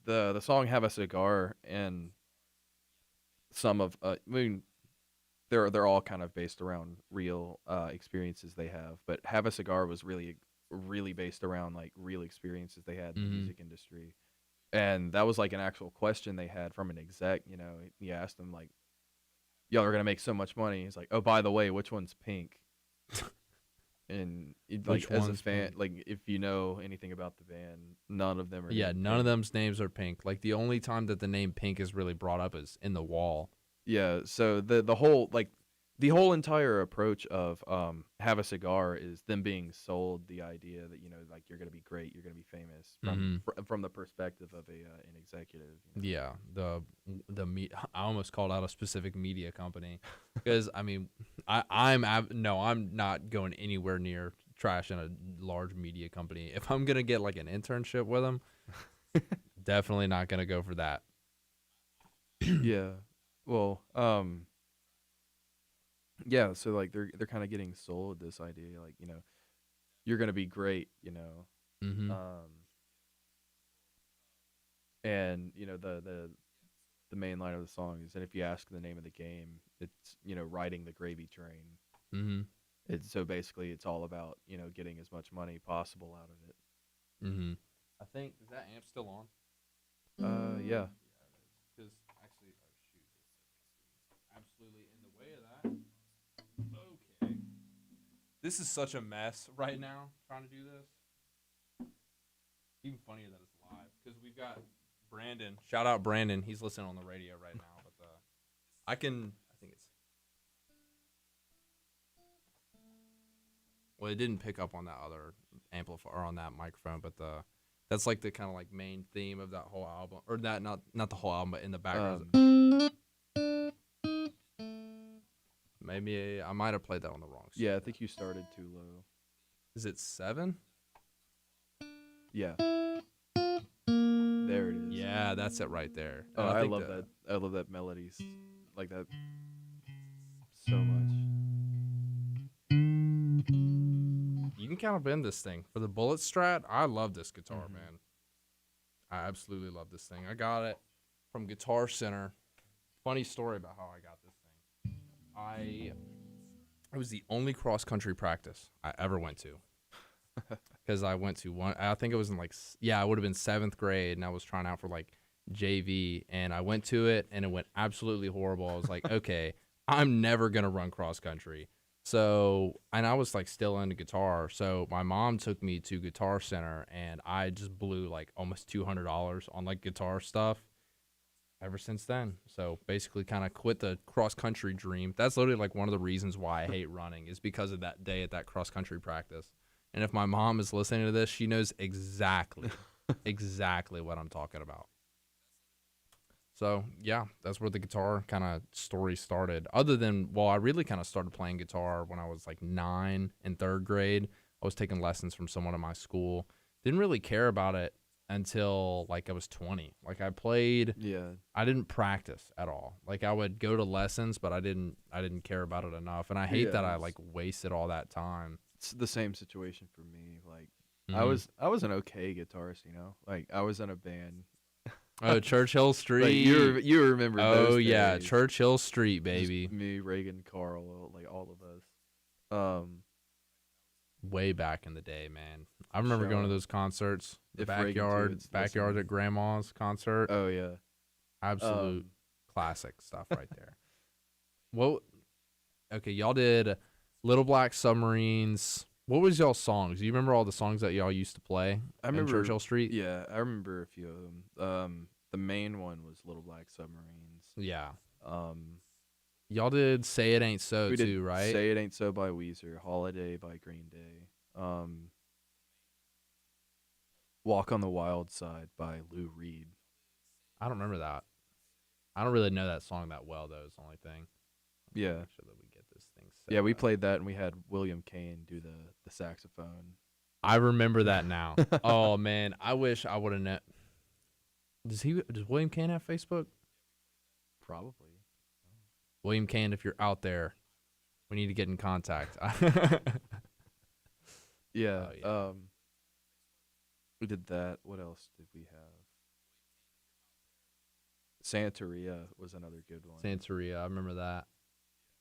The song Have a Cigar and some of I mean, they're all kind of based around real experiences they have, but Have a Cigar was really based around like real experiences they had in the music industry. And that was like an actual question they had from an exec, you know. He asked them like, y'all are gonna make so much money. He's like, oh, by the way, which one's pink? And like as a fan, like if you know anything about the band, none of them are. Yeah, none of them's names are Pink. Like the only time that the name Pink is really brought up is in The Wall. Yeah, so the whole entire approach of Have a Cigar is them being sold the idea that, you know, like you're gonna be great, you're gonna be famous from the perspective of an executive. You know? Yeah, I almost called out a specific media company because I mean I'm not going anywhere near trashing a large media company. If I'm gonna get like an internship with them, definitely not gonna go for that. Yeah, well, yeah, so like they're kind of getting sold this idea, like, you know, you're gonna be great, you know, and you know the main line of the song is, and if you ask the name of the game, it's, you know, riding the gravy train. It's so basically it's all about, you know, getting as much money possible out of it. I think, is that amp still on? Yeah. Because actually, oh shoot, This is such a mess right now, trying to do this. Even funnier that it's live, because we've got Brandon. Shout out Brandon. He's listening on the radio right now. But I think it's... Well, it didn't pick up on that other amplifier, or on that microphone, but that's like the kind of like main theme of that whole album. Or that, not the whole album, but in the background. Maybe I might have played that on the wrong side. Yeah, I think you started too low. Is it 7? Yeah. There it is. Yeah, that's it right there. Oh, I love that. I love that melodies like that so much. You can kind of bend this thing. For the bullet strat, I love this guitar, man. I absolutely love this thing. I got it from Guitar Center. Funny story about how I got this thing. It was the only cross-country practice I ever went to. Because I went to one, I think it was in like, yeah, it would have been 7th grade, and I was trying out for like JV, and I went to it, and it went absolutely horrible. I was like, okay, I'm never going to run cross-country. So, and I was like still into guitar. So my mom took me to Guitar Center, and I just blew like almost $200 on like guitar stuff ever since then. So basically kind of quit the cross-country dream. That's literally like one of the reasons why I hate running, is because of that day at that cross-country practice. And if my mom is listening to this, she knows exactly what I'm talking about. So, yeah, that's where the guitar kind of story started. Other than, well, I really kind of started playing guitar when I was like 9 in 3rd grade. I was taking lessons from someone in my school. Didn't really care about it until like I was 20. Like I played, I didn't practice at all. Like I would go to lessons, but I didn't care about it enough. And I hate that I like wasted all that time. It's the same situation for me. Like I was an okay guitarist, you know. Like I was in a band. Oh, Churchill Street. Like, you remember those days. Yeah, Churchill Street, baby. Just me, Reagan, Carl, like all of us. Way back in the day, man. I remember going to those concerts. The If Reagan backyard at Grandma's concert. Oh yeah, absolute classic stuff right there. Well, okay, y'all did Little Black Submarines. What was y'all's songs? Do you remember all the songs that y'all used to play in Churchill Street? Yeah, I remember a few of them. The main one was Little Black Submarines. Yeah. Y'all did Say It Ain't So We too, did right? Say It Ain't So by Weezer, Holiday by Green Day, Walk on the Wild Side by Lou Reed. I don't remember that. I don't really know that song that well, though, is the only thing. Yeah. Make sure that we get this thing set Yeah, we up. played that, and we had William Kane do the saxophone. I remember that now. Oh, man. I wish I would have known. Does William Kane have Facebook? Probably. William Kane, if you're out there, we need to get in contact. Yeah. Oh, yeah. We did that. What else did we have? Santeria was another good one. Santeria, I remember that.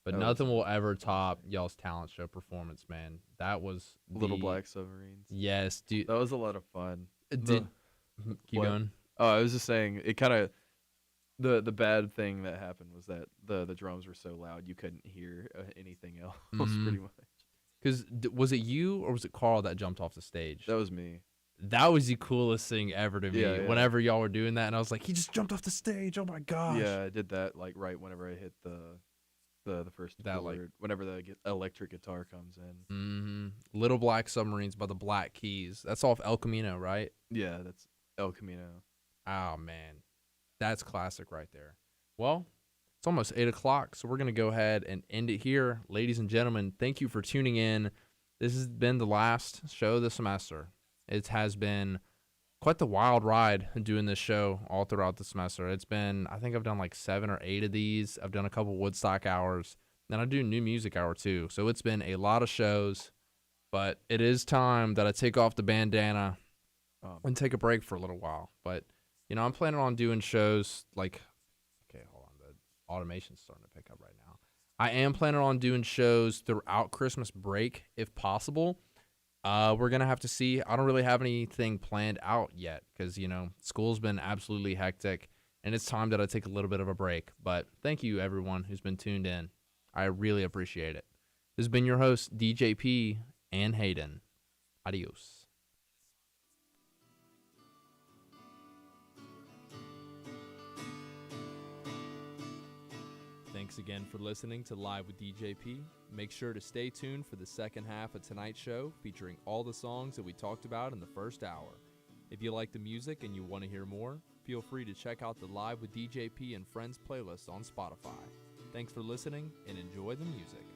But That nothing will ever top y'all's talent show performance, man. That was Little Black Submarines. Yes, dude. That was a lot of fun. Keep going. Oh, I was just saying, it kind of the bad thing that happened was that the drums were so loud you couldn't hear anything else. Pretty much. Because was it you or was it Carl that jumped off the stage? That was me. That was the coolest thing ever to me. Yeah, yeah. Whenever y'all were doing that, and I was like, he just jumped off the stage. Oh my gosh. Yeah, I did that like right whenever I hit the first chord, whenever the electric guitar comes in. Mm-hmm. Little Black Submarines by the Black Keys. That's off El Camino, right? Yeah, that's El Camino. Oh man, that's classic right there. Well, it's almost 8 o'clock, so we're gonna go ahead and end it here, ladies and gentlemen. Thank you for tuning in. This has been the last show of the semester. It has been quite the wild ride doing this show all throughout the semester. It's been, I think I've done like 7 or 8 of these. I've done a couple Woodstock hours. Then I do new music hour too. So it's been a lot of shows, but it is time that I take off the bandana and take a break for a little while. But, you know, I'm planning on doing shows like, okay, hold on. The automation's starting to pick up right now. I am planning on doing shows throughout Christmas break if possible. We're going to have to see. I don't really have anything planned out yet because, you know, school's been absolutely hectic, and it's time that I take a little bit of a break. But thank you, everyone who's been tuned in. I really appreciate it. This has been your host, DJP and Hayden. Adios. Thanks again for listening to Live with DJP. Make sure to stay tuned for the second half of tonight's show, featuring all the songs that we talked about in the first hour. If you like the music and you want to hear more, feel free to check out the Live with DJP and Friends playlist on Spotify. Thanks for listening and enjoy the music.